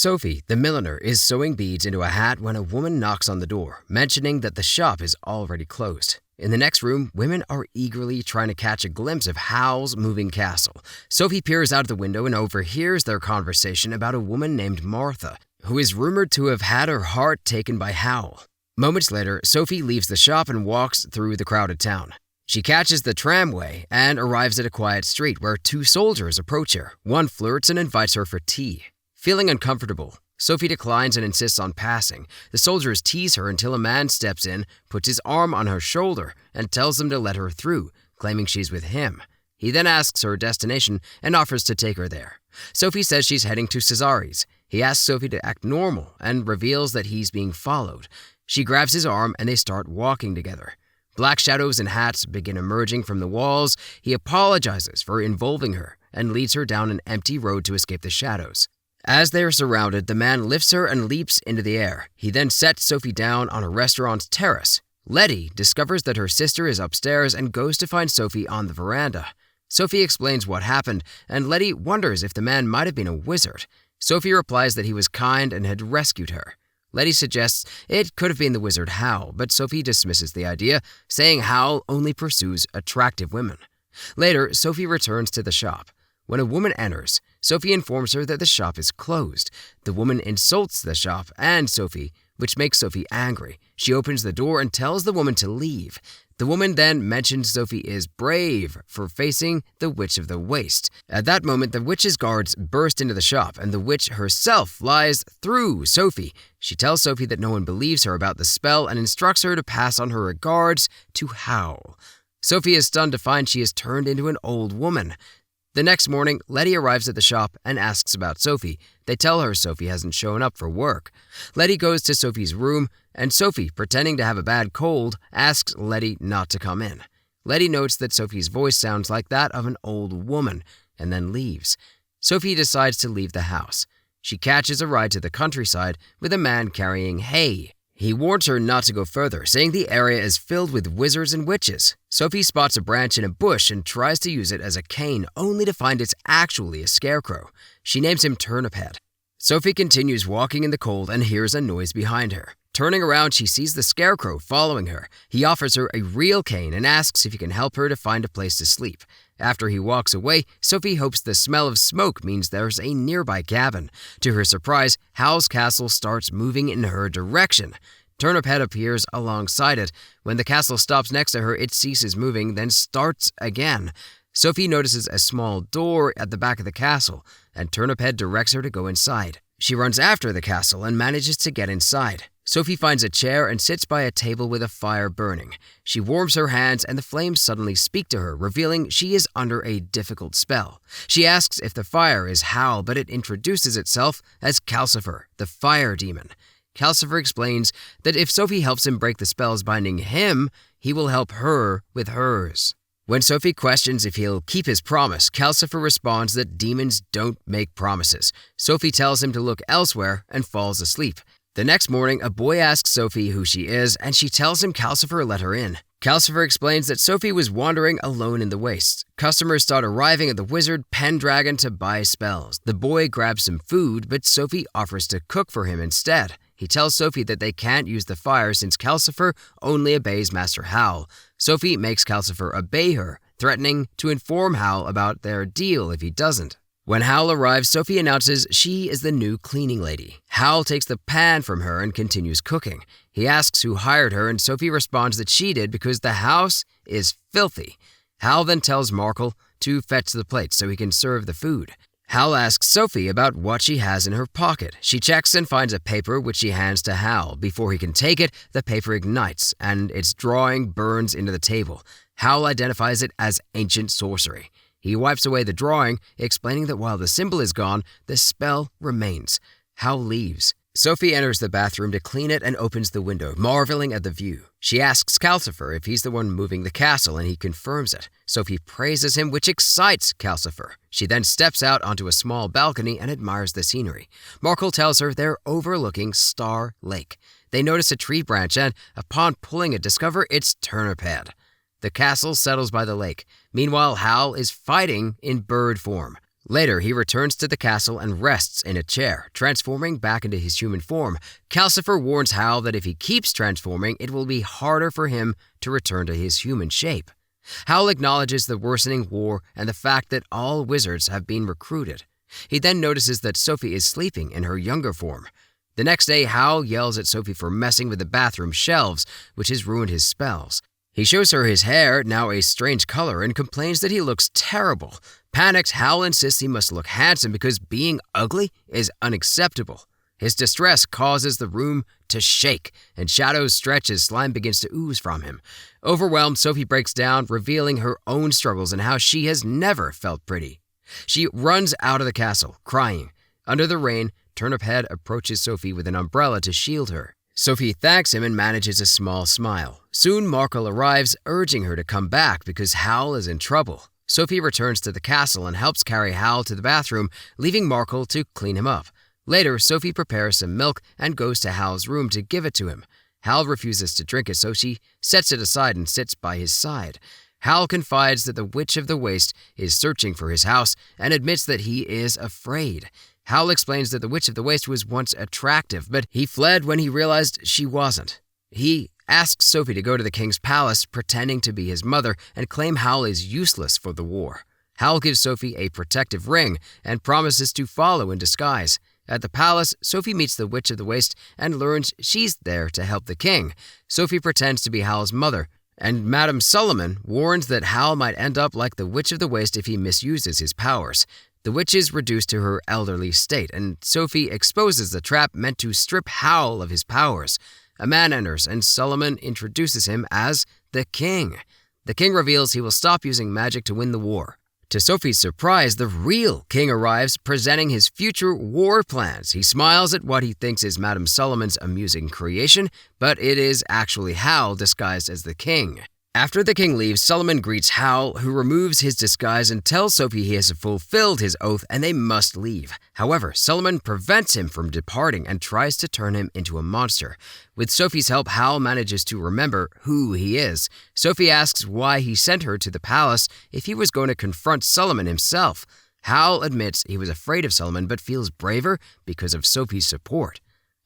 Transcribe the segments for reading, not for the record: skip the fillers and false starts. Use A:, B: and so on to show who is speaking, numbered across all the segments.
A: Sophie, the milliner, is sewing beads into a hat when a woman knocks on the door, mentioning that the shop is already closed. In the next room, women are eagerly trying to catch a glimpse of Howl's moving castle. Sophie peers out the window and overhears their conversation about a woman named Martha, who is rumored to have had her heart taken by Howl. Moments later, Sophie leaves the shop and walks through the crowded town. She catches the tramway and arrives at a quiet street where two soldiers approach her. One flirts and invites her for tea. Feeling uncomfortable, Sophie declines and insists on passing. The soldiers tease her until a man steps in, puts his arm on her shoulder, and tells them to let her through, claiming she's with him. He then asks her destination and offers to take her there. Sophie says she's heading to Cesari's. He asks Sophie to act normal and reveals that he's being followed. She grabs his arm and they start walking together. Black shadows and hats begin emerging from the walls. He apologizes for involving her and leads her down an empty road to escape the shadows. As they are surrounded, the man lifts her and leaps into the air. He then sets Sophie down on a restaurant's terrace. Letty discovers that her sister is upstairs and goes to find Sophie on the veranda. Sophie explains what happened, and Letty wonders if the man might have been a wizard. Sophie replies that he was kind and had rescued her. Letty suggests it could have been the wizard Howl, but Sophie dismisses the idea, saying Howl only pursues attractive women. Later, Sophie returns to the shop. When a woman enters, Sophie informs her that the shop is closed. The woman insults the shop and Sophie, which makes Sophie angry. She opens the door and tells the woman to leave. The woman then mentions Sophie is brave for facing the Witch of the Waste. At that moment, the witch's guards burst into the shop, and the witch herself flies through Sophie. She tells Sophie that no one believes her about the spell and instructs her to pass on her regards to Howl. Sophie is stunned to find she has turned into an old woman. The next morning, Letty arrives at the shop and asks about Sophie. They tell her Sophie hasn't shown up for work. Letty goes to Sophie's room, and Sophie, pretending to have a bad cold, asks Letty not to come in. Letty notes that Sophie's voice sounds like that of an old woman, and then leaves. Sophie decides to leave the house. She catches a ride to the countryside with a man carrying hay. He warns her not to go further, saying the area is filled with wizards and witches. Sophie spots a branch in a bush and tries to use it as a cane, only to find it's actually a scarecrow. She names him Turnip Head. Sophie continues walking in the cold and hears a noise behind her. Turning around, she sees the scarecrow following her. He offers her a real cane and asks if he can help her to find a place to sleep. After he walks away, Sophie hopes the smell of smoke means there's a nearby cabin. To her surprise, Howl's castle starts moving in her direction. Turnip Head appears alongside it. When the castle stops next to her, it ceases moving, then starts again. Sophie notices a small door at the back of the castle, and Turnip Head directs her to go inside. She runs after the castle and manages to get inside. Sophie finds a chair and sits by a table with a fire burning. She warms her hands and the flames suddenly speak to her, revealing she is under a difficult spell. She asks if the fire is Howl, but it introduces itself as Calcifer, the fire demon. Calcifer explains that if Sophie helps him break the spells binding him, he will help her with hers. When Sophie questions if he'll keep his promise, Calcifer responds that demons don't make promises. Sophie tells him to look elsewhere and falls asleep. The next morning, a boy asks Sophie who she is, and she tells him Calcifer let her in. Calcifer explains that Sophie was wandering alone in the wastes. Customers start arriving at the wizard Pendragon to buy spells. The boy grabs some food, but Sophie offers to cook for him instead. He tells Sophie that they can't use the fire since Calcifer only obeys Master Howl. Sophie makes Calcifer obey her, threatening to inform Howl about their deal if he doesn't. When Howl arrives, Sophie announces she is the new cleaning lady. Howl takes the pan from her and continues cooking. He asks who hired her, and Sophie responds that she did because the house is filthy. Howl then tells Markle to fetch the plates so he can serve the food. Howl asks Sophie about what she has in her pocket. She checks and finds a paper which she hands to Howl. Before he can take it, the paper ignites, and its drawing burns into the table. Howl identifies it as ancient sorcery. He wipes away the drawing, explaining that while the symbol is gone, the spell remains. Howl leaves. Sophie enters the bathroom to clean it and opens the window, marveling at the view. She asks Calcifer if he's the one moving the castle, and he confirms it. Sophie praises him, which excites Calcifer. She then steps out onto a small balcony and admires the scenery. Markle tells her they're overlooking Star Lake. They notice a tree branch and, upon pulling it, discover it's Turnip Head. The castle settles by the lake. Meanwhile, Howl is fighting in bird form. Later, he returns to the castle and rests in a chair, transforming back into his human form. Calcifer warns Howl that if he keeps transforming, it will be harder for him to return to his human shape. Howl acknowledges the worsening war and the fact that all wizards have been recruited. He then notices that Sophie is sleeping in her younger form. The next day, Howl yells at Sophie for messing with the bathroom shelves, which has ruined his spells. He shows her his hair, now a strange color, and complains that he looks terrible. Panicked, Howl insists he must look handsome because being ugly is unacceptable. His distress causes the room to shake, and shadows stretch as slime begins to ooze from him. Overwhelmed, Sophie breaks down, revealing her own struggles and how she has never felt pretty. She runs out of the castle, crying. Under the rain, Turnip Head approaches Sophie with an umbrella to shield her. Sophie thanks him and manages a small smile. Soon, Markle arrives, urging her to come back because Howl is in trouble. Sophie returns to the castle and helps carry Howl to the bathroom, leaving Markle to clean him up. Later, Sophie prepares some milk and goes to Howl's room to give it to him. Howl refuses to drink it, so she sets it aside and sits by his side. Howl confides that the Witch of the Waste is searching for his house and admits that he is afraid. Howl explains that the Witch of the Waste was once attractive, but he fled when he realized she wasn't. He asks Sophie to go to the king's palace, pretending to be his mother, and claim Howl is useless for the war. Howl gives Sophie a protective ring and promises to follow in disguise. At the palace, Sophie meets the Witch of the Waste and learns she's there to help the king. Sophie pretends to be Howl's mother, and Madame Solomon warns that Howl might end up like the Witch of the Waste if he misuses his powers. The witch is reduced to her elderly state, and Sophie exposes the trap meant to strip Howl of his powers. A man enters, and Solomon introduces him as the king. The king reveals he will stop using magic to win the war. To Sophie's surprise, the real king arrives, presenting his future war plans. He smiles at what he thinks is Madame Solomon's amusing creation, but it is actually Howl disguised as the king. After the king leaves, Solomon greets Howl, who removes his disguise and tells Sophie he has fulfilled his oath and they must leave. However, Solomon prevents him from departing and tries to turn him into a monster. With Sophie's help, Howl manages to remember who he is. Sophie asks why he sent her to the palace if he was going to confront Solomon himself. Howl admits he was afraid of Solomon but feels braver because of Sophie's support.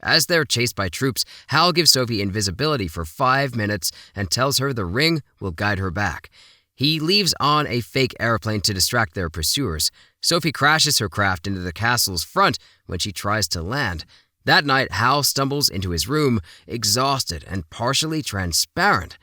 A: As they're chased by troops, Howl gives Sophie invisibility for 5 minutes and tells her the ring will guide her back. He leaves on a fake airplane to distract their pursuers. Sophie crashes her craft into the castle's front when she tries to land. That night, Howl stumbles into his room, exhausted and partially transparent.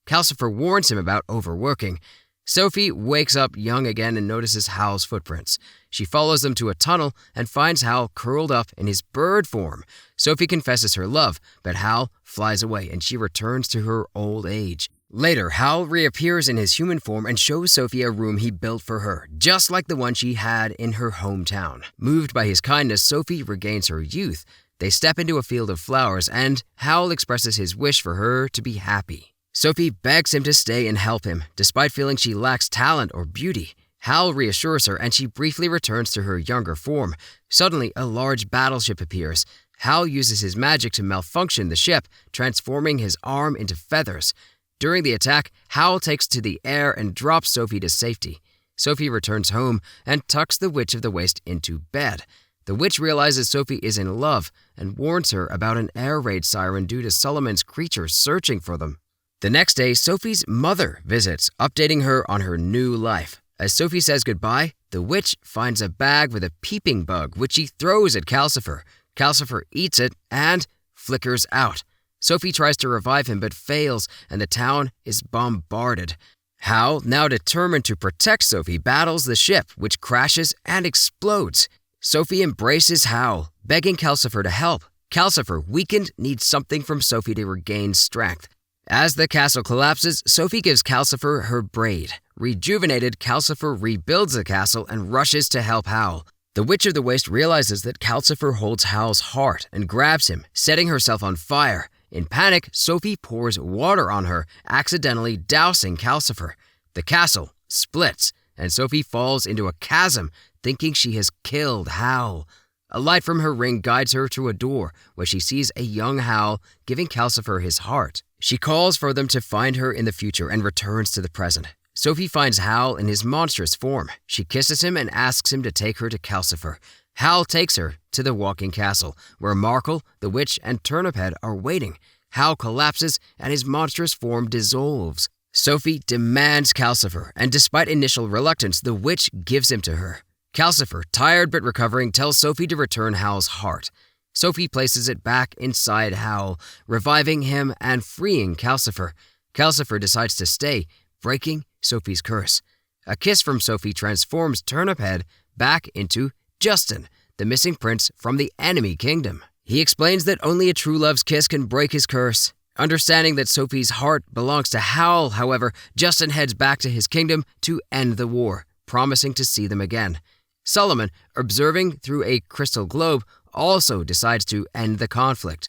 A: Calcifer warns him about overworking. Sophie wakes up young again and notices Howl's footprints. She follows them to a tunnel and finds Howl curled up in his bird form. Sophie confesses her love, but Howl flies away and she returns to her old age. Later, Howl reappears in his human form and shows Sophie a room he built for her, just like the one she had in her hometown. Moved by his kindness, Sophie regains her youth. They step into a field of flowers and Howl expresses his wish for her to be happy. Sophie begs him to stay and help him, despite feeling she lacks talent or beauty. Howl reassures her and she briefly returns to her younger form. Suddenly, a large battleship appears. Howl uses his magic to malfunction the ship, transforming his arm into feathers. During the attack, Howl takes to the air and drops Sophie to safety. Sophie returns home and tucks the Witch of the Waste into bed. The witch realizes Sophie is in love and warns her about an air raid siren due to Solomon's creatures searching for them. The next day, Sophie's mother visits, updating her on her new life. As Sophie says goodbye, the witch finds a bag with a peeping bug, which she throws at Calcifer. Calcifer eats it and flickers out. Sophie tries to revive him but fails, and the town is bombarded. Howl, now determined to protect Sophie, battles the ship, which crashes and explodes. Sophie embraces Howl, begging Calcifer to help. Calcifer, weakened, needs something from Sophie to regain strength. As the castle collapses, Sophie gives Calcifer her braid. Rejuvenated, Calcifer rebuilds the castle and rushes to help Howl. The Witch of the Waste realizes that Calcifer holds Howl's heart and grabs him, setting herself on fire. In panic, Sophie pours water on her, accidentally dousing Calcifer. The castle splits, and Sophie falls into a chasm, thinking she has killed Howl. A light from her ring guides her to a door, where she sees a young Howl giving Calcifer his heart. She calls for them to find her in the future and returns to the present. Sophie finds Howl in his monstrous form. She kisses him and asks him to take her to Calcifer. Howl takes her to the walking castle, where Markle, the witch, and Turniphead are waiting. Howl collapses and his monstrous form dissolves. Sophie demands Calcifer, and despite initial reluctance, the witch gives him to her. Calcifer, tired but recovering, tells Sophie to return Howl's heart. Sophie places it back inside Howl, reviving him and freeing Calcifer. Calcifer decides to stay, breaking Sophie's curse. A kiss from Sophie transforms Turniphead back into Justin, the missing prince from the enemy kingdom. He explains that only a true love's kiss can break his curse. Understanding that Sophie's heart belongs to Howl, however, Justin heads back to his kingdom to end the war, promising to see them again. Solomon, observing through a crystal globe, also decides to end the conflict.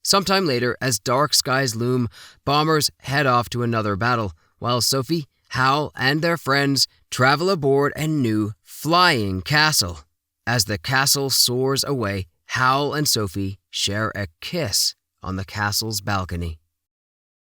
A: Sometime later, as dark skies loom, bombers head off to another battle, while Sophie, Howl, and their friends travel aboard a new flying castle. As the castle soars away, Howl and Sophie share a kiss on the castle's balcony.